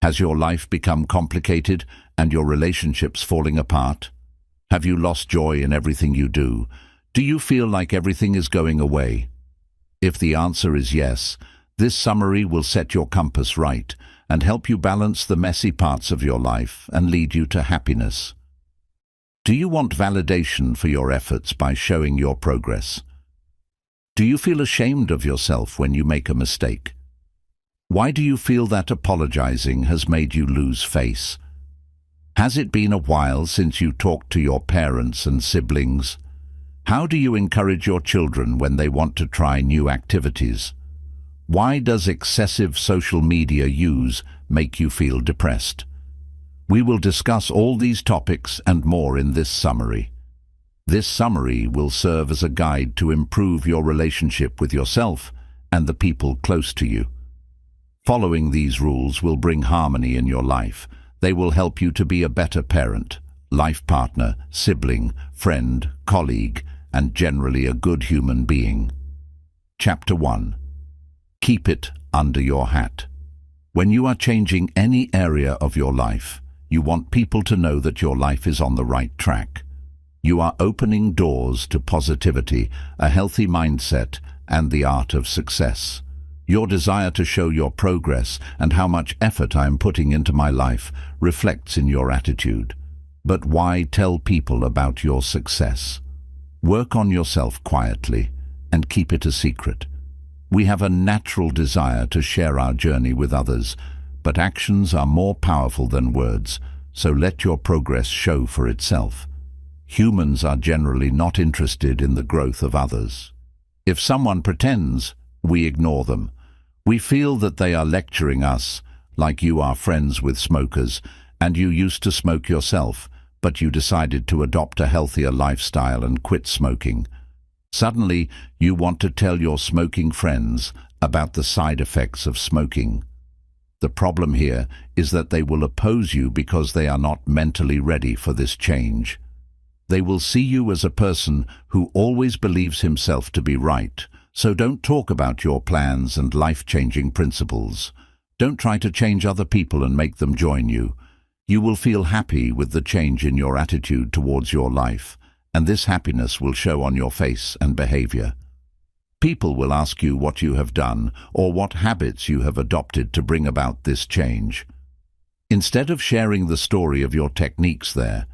Has your life become complicated and your relationships falling apart? Have you lost joy in everything you do? Do you feel like everything is going away? If the answer is yes, this summary will set your compass right and help you balance the messy parts of your life and lead you to happiness. Do you want validation for your efforts by showing your progress? Do you feel ashamed of yourself when you make a mistake? Why do you feel that apologizing has made you lose face? Has it been a while since you talked to your parents and siblings? How do you encourage your children when they want to try new activities? Why does excessive social media use make you feel depressed? We will discuss all these topics and more in this summary. This summary will serve as a guide to improve your relationship with yourself and the people close to you. Following these rules will bring harmony in your life. They will help you to be a better parent, life partner, sibling, friend, colleague, and generally a good human being. Chapter 1. Keep it under your hat. When you are changing any area of your life, you want people to know that your life is on the right track. You are opening doors to positivity, a healthy mindset, and the art of success. Your desire to show your progress and how much effort I am putting into my life reflects in your attitude. But why tell people about your success? Work on yourself quietly and keep it a secret. We have a natural desire to share our journey with others, but actions are more powerful than words, so let your progress show for itself. Humans are generally not interested in the growth of others. If someone pretends, we ignore them. We feel that they are lecturing us, like you are friends with smokers, and you used to smoke yourself, but you decided to adopt a healthier lifestyle and quit smoking. Suddenly, you want to tell your smoking friends about the side effects of smoking. The problem here is that they will oppose you because they are not mentally ready for this change. They will see you as a person who always believes himself to be right. So don't talk about your plans and life-changing principles. Don't try to change other people and make them join you. You will feel happy with the change in your attitude towards your life, and this happiness will show on your face and behavior. People will ask you what you have done or what habits you have adopted to bring about this change. Instead of sharing the story of your techniques there,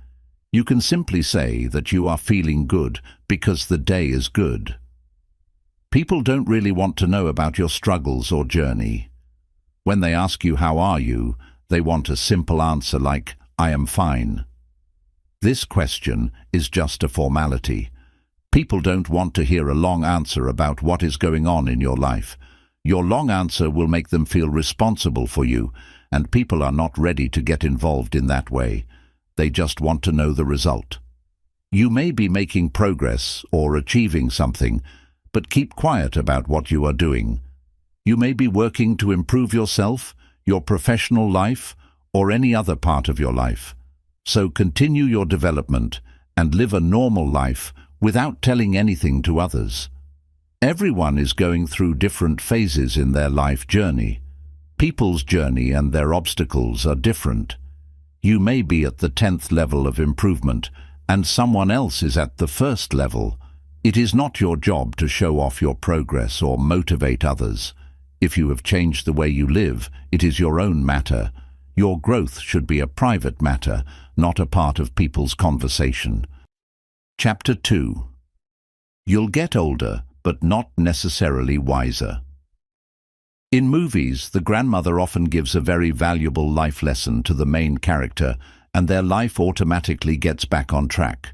you can simply say that you are feeling good because the day is good. People don't really want to know about your struggles or journey. When they ask you how are you, they want a simple answer like, I am fine. This question is just a formality. People don't want to hear a long answer about what is going on in your life. Your long answer will make them feel responsible for you, and people are not ready to get involved in that way. They just want to know the result. You may be making progress or achieving something, but keep quiet about what you are doing. You may be working to improve yourself, your professional life, or any other part of your life. So continue your development and live a normal life without telling anything to others. Everyone is going through different phases in their life journey. People's journey and their obstacles are different. You may be at the 10th level of improvement, and someone else is at the 1st level. It is not your job to show off your progress or motivate others. If you have changed the way you live, it is your own matter. Your growth should be a private matter, not a part of people's conversation. Chapter 2. You'll get older, but not necessarily wiser. In movies, the grandmother often gives a very valuable life lesson to the main character, and their life automatically gets back on track.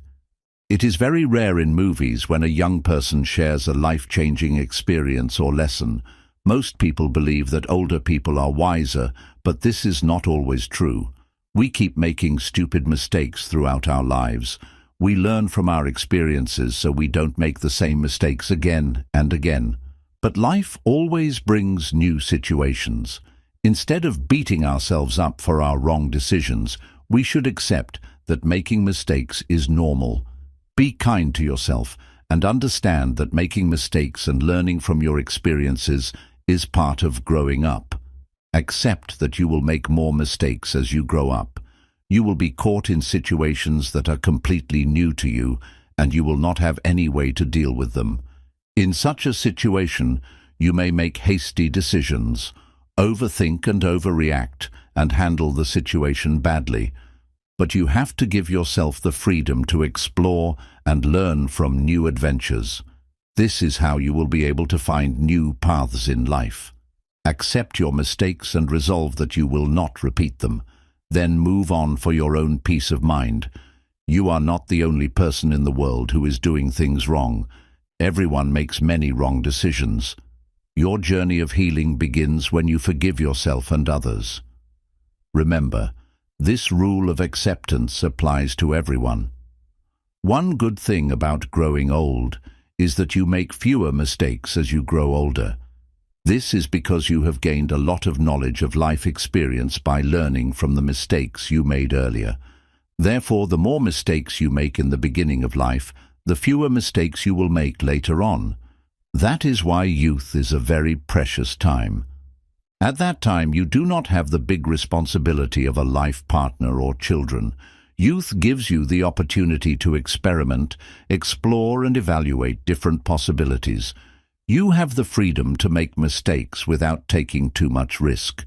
It is very rare in movies when a young person shares a life-changing experience or lesson. Most people believe that older people are wiser, but this is not always true. We keep making stupid mistakes throughout our lives. We learn from our experiences so we don't make the same mistakes again and again. But life always brings new situations. Instead of beating ourselves up for our wrong decisions, we should accept that making mistakes is normal. Be kind to yourself and understand that making mistakes and learning from your experiences is part of growing up. Accept that you will make more mistakes as you grow up. You will be caught in situations that are completely new to you, and you will not have any way to deal with them. In such a situation, you may make hasty decisions, overthink and overreact, and handle the situation badly. But you have to give yourself the freedom to explore and learn from new adventures. This is how you will be able to find new paths in life. Accept your mistakes and resolve that you will not repeat them. Then move on for your own peace of mind. You are not the only person in the world who is doing things wrong. Everyone makes many wrong decisions. Your journey of healing begins when you forgive yourself and others. Remember, this rule of acceptance applies to everyone. One good thing about growing old is that you make fewer mistakes as you grow older. This is because you have gained a lot of knowledge of life experience by learning from the mistakes you made earlier. Therefore, the more mistakes you make in the beginning of life, the fewer mistakes you will make later on. That is why youth is a very precious time. At that time, you do not have the big responsibility of a life partner or children. Youth gives you the opportunity to experiment, explore and evaluate different possibilities. You have the freedom to make mistakes without taking too much risk.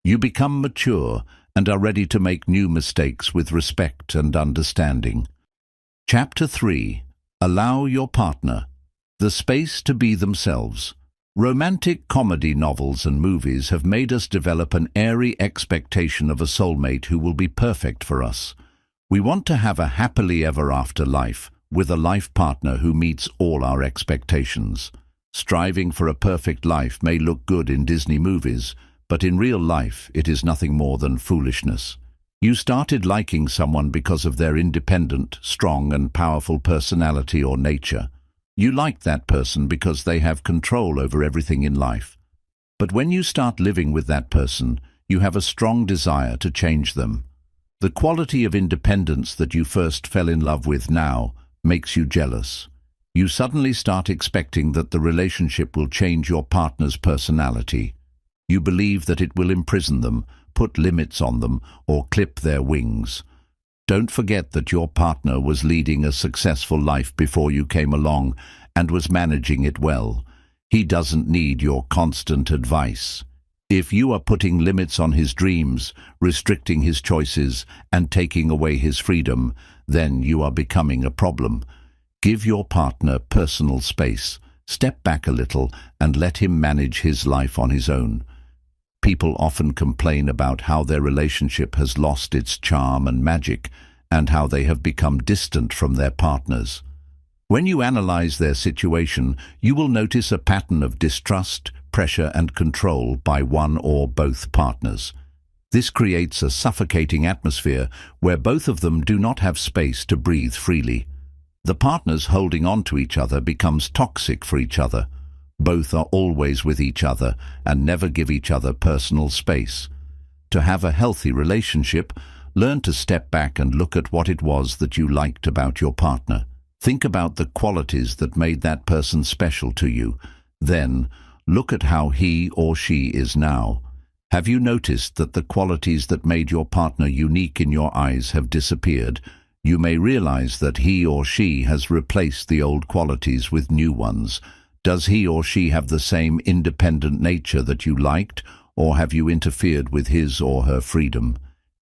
You become mature and are ready to make new mistakes with respect and understanding. Chapter 3. Allow your partner the space to be themselves. Romantic comedy novels and movies have made us develop an airy expectation of a soulmate who will be perfect for us. We want to have a happily ever after life with a life partner who meets all our expectations. Striving for a perfect life may look good in Disney movies, but in real life it is nothing more than foolishness. You started liking someone because of their independent, strong and powerful personality or nature. You like that person because they have control over everything in life. But when you start living with that person, you have a strong desire to change them. The quality of independence that you first fell in love with now makes you jealous. You suddenly start expecting that the relationship will change your partner's personality. You believe that it will imprison them, put limits on them, or clip their wings. Don't forget that your partner was leading a successful life before you came along and was managing it well. He doesn't need your constant advice. If you are putting limits on his dreams, restricting his choices, and taking away his freedom, then you are becoming a problem. Give your partner personal space. Step back a little and let him manage his life on his own. People often complain about how their relationship has lost its charm and magic, and how they have become distant from their partners. When you analyze their situation, you will notice a pattern of distrust, pressure and control by one or both partners. This creates a suffocating atmosphere where both of them do not have space to breathe freely. The partners holding on to each other becomes toxic for each other. Both are always with each other and never give each other personal space. To have a healthy relationship, learn to step back and look at what it was that you liked about your partner. Think about the qualities that made that person special to you. Then, look at how he or she is now. Have you noticed that the qualities that made your partner unique in your eyes have disappeared? You may realize that he or she has replaced the old qualities with new ones. Does he or she have the same independent nature that you liked, or have you interfered with his or her freedom?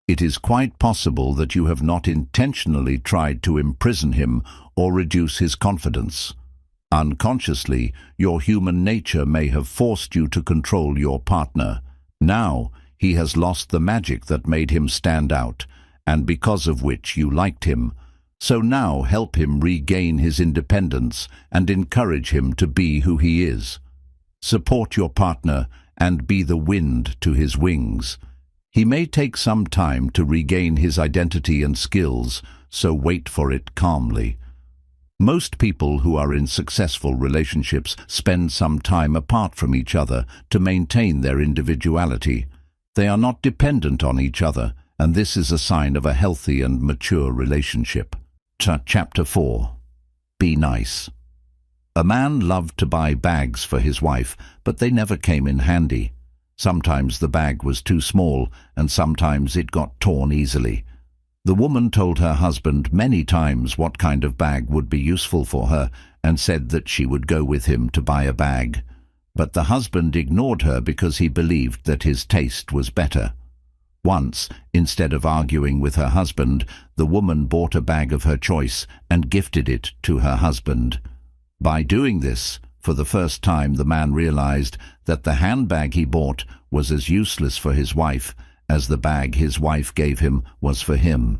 It is quite possible that you have not intentionally tried to imprison him or reduce his confidence. Unconsciously, your human nature may have forced you to control your partner. Now, he has lost the magic that made him stand out, and because of which you liked him. So now help him regain his independence and encourage him to be who he is. Support your partner and be the wind to his wings. He may take some time to regain his identity and skills, so wait for it calmly. Most people who are in successful relationships spend some time apart from each other to maintain their individuality. They are not dependent on each other, and this is a sign of a healthy and mature relationship. Chapter 4. Be nice. A man loved to buy bags for his wife, but they never came in handy. Sometimes the bag was too small, and sometimes it got torn easily. The woman told her husband many times what kind of bag would be useful for her, and said that she would go with him to buy a bag. But the husband ignored her because he believed that his taste was better. Once, instead of arguing with her husband, the woman bought a bag of her choice and gifted it to her husband. By doing this, for the first time the man realized that the handbag he bought was as useless for his wife as the bag his wife gave him was for him.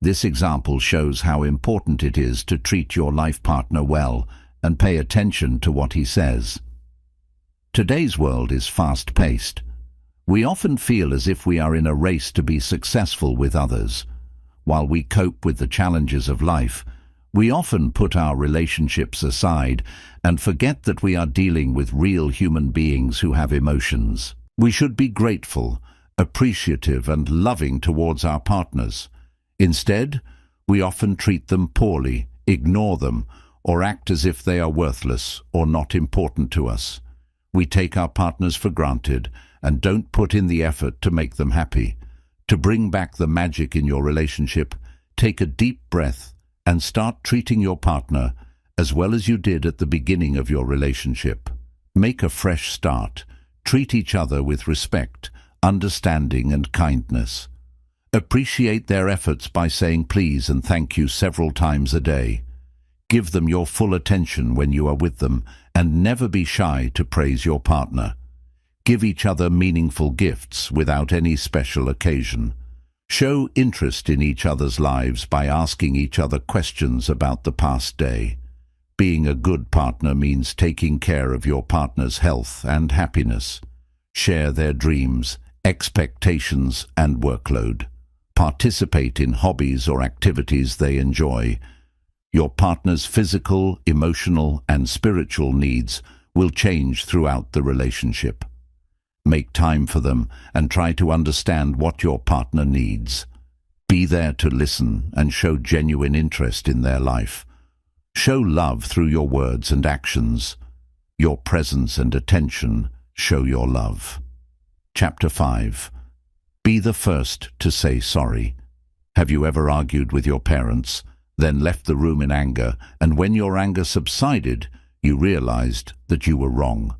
This example shows how important it is to treat your life partner well and pay attention to what he says. Today's world is fast-paced. We often feel as if we are in a race to be successful with others. While we cope with the challenges of life, we often put our relationships aside and forget that we are dealing with real human beings who have emotions. We should be grateful, appreciative and loving towards our partners. Instead, we often treat them poorly, ignore them, or act as if they are worthless or not important to us. We take our partners for granted and don't put in the effort to make them happy. To bring back the magic in your relationship, take a deep breath and start treating your partner as well as you did at the beginning of your relationship. Make a fresh start. Treat each other with respect, understanding and kindness. Appreciate their efforts by saying please and thank you several times a day. Give them your full attention when you are with them, and never be shy to praise your partner. Give each other meaningful gifts without any special occasion. Show interest in each other's lives by asking each other questions about the past day. Being a good partner means taking care of your partner's health and happiness. Share their dreams, expectations and workload. Participate in hobbies or activities they enjoy. Your partner's physical, emotional and spiritual needs will change throughout the relationship. Make time for them and try to understand what your partner needs. Be there to listen and show genuine interest in their life. Show love through your words and actions. Your presence and attention show your love. Chapter 5. Be the first to say sorry. Have you ever argued with your parents, then left the room in anger, and when your anger subsided, you realized that you were wrong?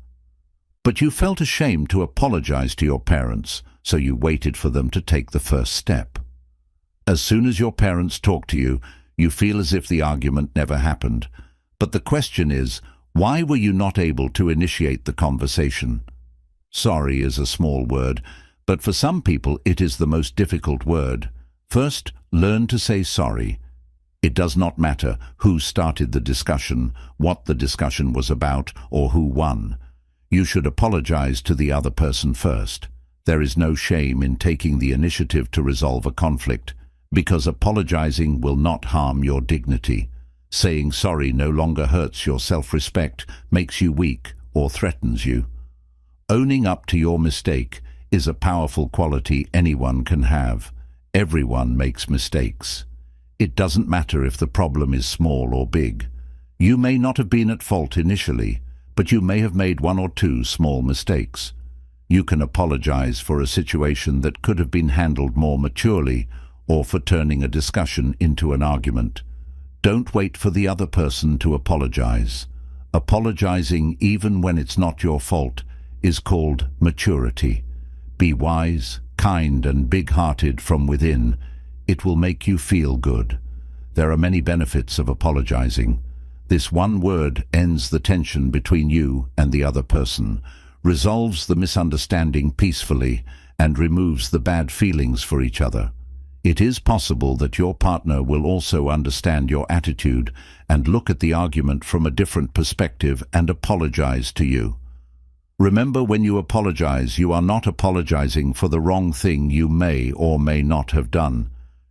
But you felt ashamed to apologize to your parents, so you waited for them to take the first step. As soon as your parents talk to you, you feel as if the argument never happened. But the question is, why were you not able to initiate the conversation? Sorry is a small word, but for some people it is the most difficult word. First, learn to say sorry. It does not matter who started the discussion, what the discussion was about, or who won. You should apologize to the other person first. There is no shame in taking the initiative to resolve a conflict, because apologizing will not harm your dignity. Saying sorry no longer hurts your self-respect, makes you weak, or threatens you. Owning up to your mistake is a powerful quality anyone can have. Everyone makes mistakes. It doesn't matter if the problem is small or big. You may not have been at fault initially, but you may have made one or two small mistakes. You can apologize for a situation that could have been handled more maturely, or for turning a discussion into an argument. Don't wait for the other person to apologize. Apologizing even when it's not your fault is called maturity. Be wise, kind and big-hearted from within. It will make you feel good. There are many benefits of apologizing. This one word ends the tension between you and the other person, resolves the misunderstanding peacefully, and removes the bad feelings for each other. It is possible that your partner will also understand your attitude and look at the argument from a different perspective and apologize to you. Remember, when you apologize, you are not apologizing for the wrong thing you may or may not have done.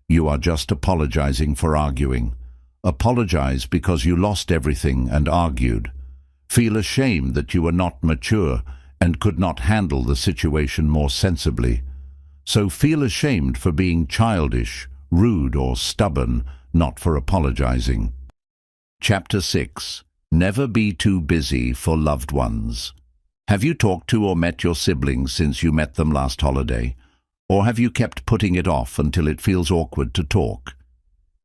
You are just apologizing for arguing. Apologize because you lost everything and argued. Feel ashamed that you were not mature and could not handle the situation more sensibly. So feel ashamed for being childish, rude or stubborn, not for apologizing. Chapter 6. Never be too busy for loved ones. Have you talked to or met your siblings since you met them last holiday? Or have you kept putting it off until it feels awkward to talk?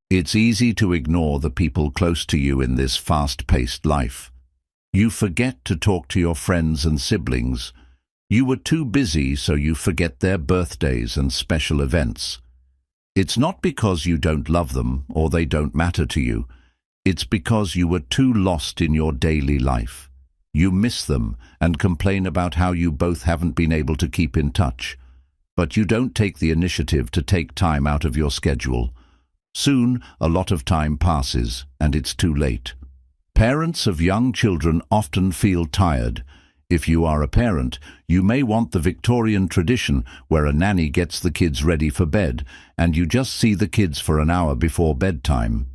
It's easy to ignore the people close to you in this fast-paced life. You forget to talk to your friends and siblings. You were too busy, so you forget their birthdays and special events. It's not because you don't love them or they don't matter to you. It's because you were too lost in your daily life. You miss them and complain about how you both haven't been able to keep in touch. But you don't take the initiative to take time out of your schedule. Soon, a lot of time passes, and it's too late. Parents of young children often feel tired. If you are a parent, you may want the Victorian tradition where a nanny gets the kids ready for bed, and you just see the kids for an hour before bedtime.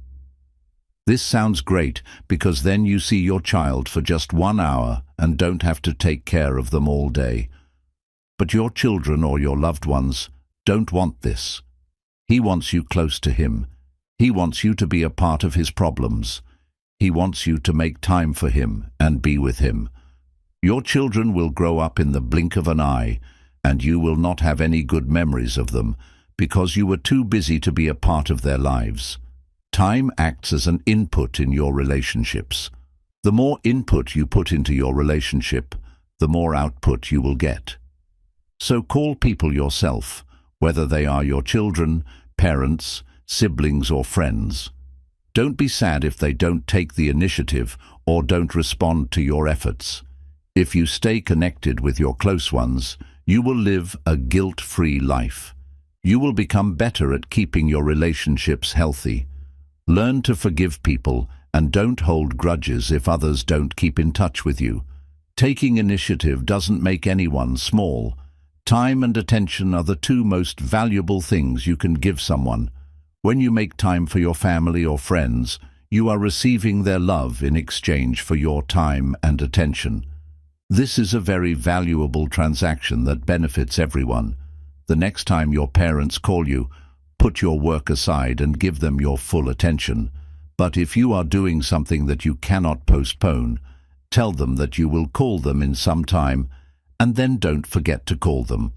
This sounds great because then you see your child for just 1 hour and don't have to take care of them all day. But your children or your loved ones don't want this. He wants you close to him. He wants you to be a part of his problems. He wants you to make time for him and be with him. Your children will grow up in the blink of an eye, and you will not have any good memories of them because you were too busy to be a part of their lives. Time acts as an input in your relationships. The more input you put into your relationship, the more output you will get. So call people yourself, whether they are your children, parents, siblings or friends. Don't be sad if they don't take the initiative or don't respond to your efforts. If you stay connected with your close ones, you will live a guilt-free life. You will become better at keeping your relationships healthy. Learn to forgive people and don't hold grudges if others don't keep in touch with you. Taking initiative doesn't make anyone small. Time and attention are the two most valuable things you can give someone. When you make time for your family or friends, you are receiving their love in exchange for your time and attention. This is a very valuable transaction that benefits everyone. The next time your parents call you, put your work aside and give them your full attention. But if you are doing something that you cannot postpone, tell them that you will call them in some time, and then don't forget to call them.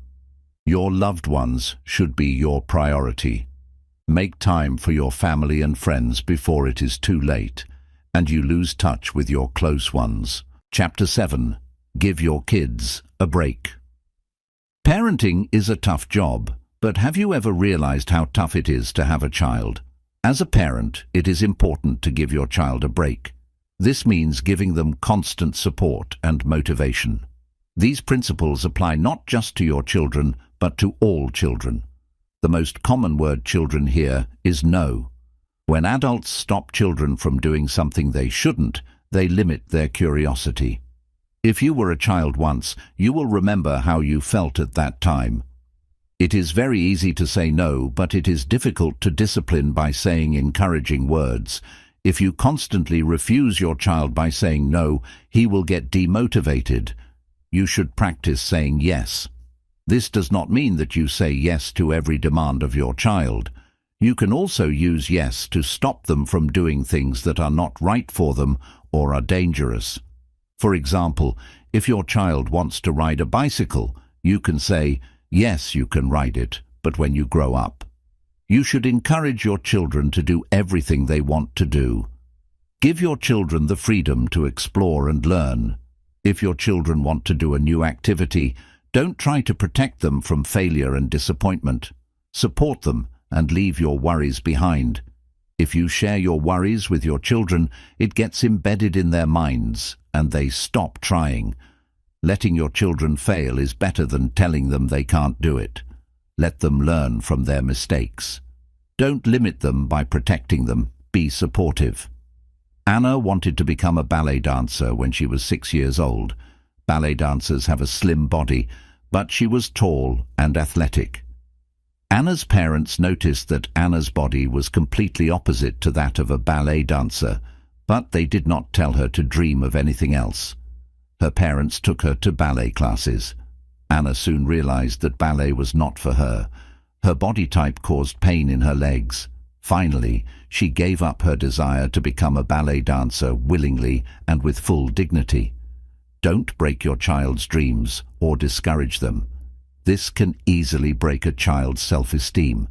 Your loved ones should be your priority. Make time for your family and friends before it is too late, and you lose touch with your close ones. Chapter 7. Give your kids a break. Parenting is a tough job, but have you ever realized how tough it is to have a child? As a parent, it is important to give your child a break. This means giving them constant support and motivation. These principles apply not just to your children, but to all children. The most common word children hear is no. When adults stop children from doing something they shouldn't, they limit their curiosity. If you were a child once, you will remember how you felt at that time. It is very easy to say no, but it is difficult to discipline by saying encouraging words. If you constantly refuse your child by saying no, he will get demotivated. You should practice saying yes. This does not mean that you say yes to every demand of your child. You can also use yes to stop them from doing things that are not right for them or are dangerous. For example, if your child wants to ride a bicycle, you can say, yes, you can ride it, but when you grow up. You should encourage your children to do everything they want to do. Give your children the freedom to explore and learn. If your children want to do a new activity, don't try to protect them from failure and disappointment. Support them and leave your worries behind. If you share your worries with your children, it gets embedded in their minds and they stop trying. Letting your children fail is better than telling them they can't do it. Let them learn from their mistakes. Don't limit them by protecting them. Be supportive. Anna wanted to become a ballet dancer when she was 6 years old. Ballet dancers have a slim body, but she was tall and athletic. Anna's parents noticed that Anna's body was completely opposite to that of a ballet dancer, but they did not tell her to dream of anything else. Her parents took her to ballet classes. Anna soon realized that ballet was not for her. Her body type caused pain in her legs. Finally, she gave up her desire to become a ballet dancer willingly and with full dignity. Don't break your child's dreams or discourage them. This can easily break a child's self-esteem.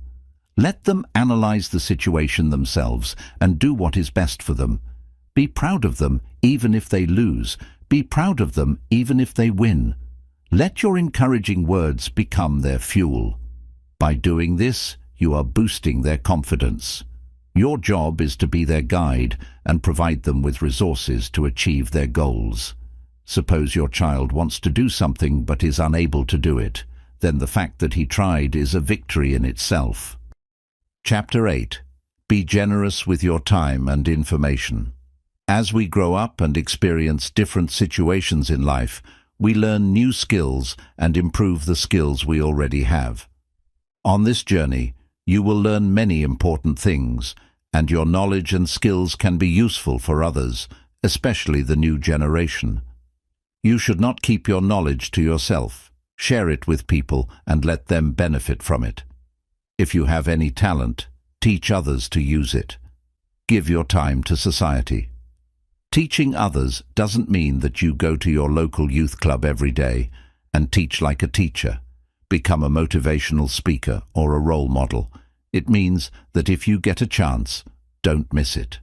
Let them analyze the situation themselves and do what is best for them. Be proud of them even if they lose. Be proud of them even if they win. Let your encouraging words become their fuel. By doing this, you are boosting their confidence. Your job is to be their guide and provide them with resources to achieve their goals. Suppose your child wants to do something but is unable to do it. Then the fact that he tried is a victory in itself. Chapter 8. Be generous with your time and information. As we grow up and experience different situations in life, we learn new skills and improve the skills we already have. On this journey, you will learn many important things, and your knowledge and skills can be useful for others, especially the new generation. You should not keep your knowledge to yourself. Share it with people and let them benefit from it. If you have any talent, teach others to use it. Give your time to society. Teaching others doesn't mean that you go to your local youth club every day and teach like a teacher, become a motivational speaker or a role model. It means that if you get a chance, don't miss it.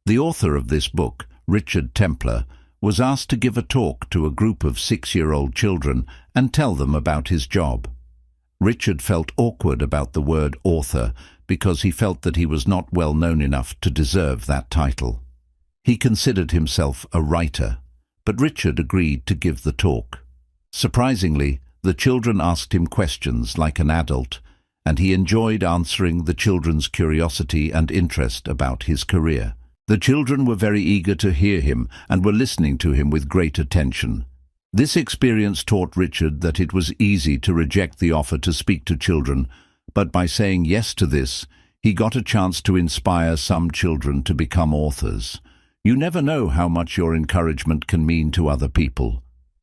The author of this book, Richard Templar, was asked to give a talk to a group of 6-year-old children and tell them about his job. Richard felt awkward about the word author because he felt that he was not well known enough to deserve that title. He considered himself a writer, but Richard agreed to give the talk. Surprisingly, the children asked him questions like an adult, and he enjoyed answering the children's curiosity and interest about his career. The children were very eager to hear him and were listening to him with great attention. This experience taught Richard that it was easy to reject the offer to speak to children, but by saying yes to this, he got a chance to inspire some children to become authors. You never know how much your encouragement can mean to other people.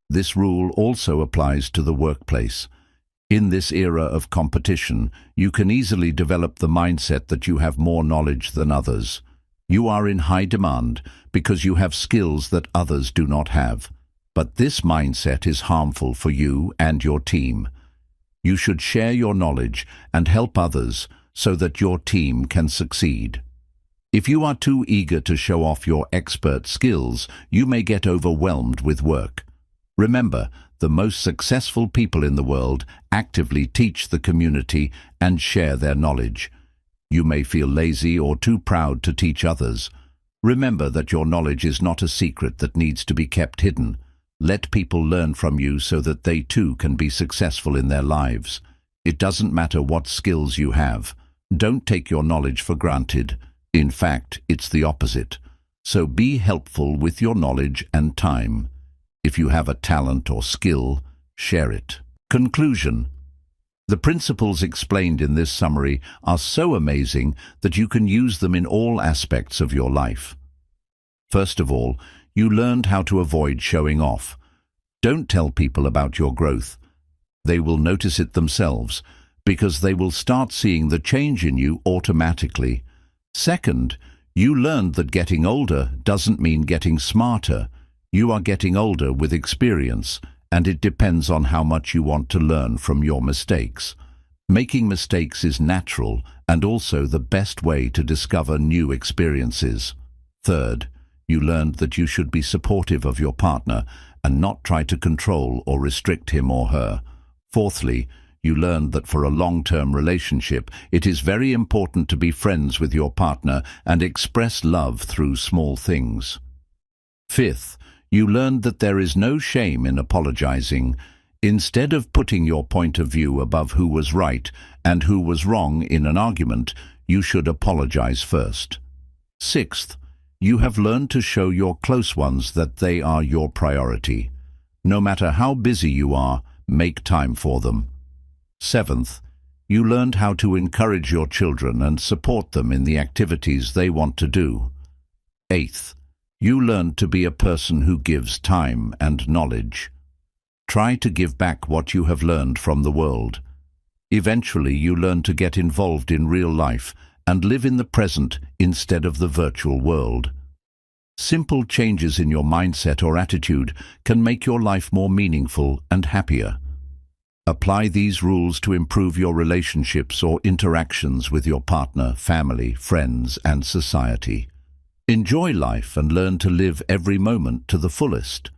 This rule also applies to the workplace. In this era of competition, you can easily develop the mindset that you have more knowledge than others. You are in high demand because you have skills that others do not have. But this mindset is harmful for you and your team. You should share your knowledge and help others so that your team can succeed. If you are too eager to show off your expert skills, you may get overwhelmed with work. Remember, the most successful people in the world actively teach the community and share their knowledge. You may feel lazy or too proud to teach others. Remember that your knowledge is not a secret that needs to be kept hidden. Let people learn from you so that they too can be successful in their lives. It doesn't matter what skills you have. Don't take your knowledge for granted. In fact, it's the opposite. So be helpful with your knowledge and time. If you have a talent or skill, share it. Conclusion. The principles explained in this summary are so amazing that you can use them in all aspects of your life. First of all, you learned how to avoid showing off. Don't tell people about your growth. They will notice it themselves because they will start seeing the change in you automatically. Second, you learned that getting older doesn't mean getting smarter. You are getting older with experience, and it depends on how much you want to learn from your mistakes. Making mistakes is natural and also the best way to discover new experiences. Third, you learned that you should be supportive of your partner and not try to control or restrict him or her. Fourthly, you learned that for a long-term relationship, it is very important to be friends with your partner and express love through small things. Fifth, you learned that there is no shame in apologizing. Instead of putting your point of view above who was right and who was wrong in an argument, you should apologize first. Sixth, you have learned to show your close ones that they are your priority. No matter how busy you are, make time for them. Seventh, you learned how to encourage your children and support them in the activities they want to do. Eighth, you learned to be a person who gives time and knowledge. Try to give back what you have learned from the world. Eventually, you learn to get involved in real life and live in the present instead of the virtual world. Simple changes in your mindset or attitude can make your life more meaningful and happier. Apply these rules to improve your relationships or interactions with your partner, family, friends, and society. Enjoy life and learn to live every moment to the fullest.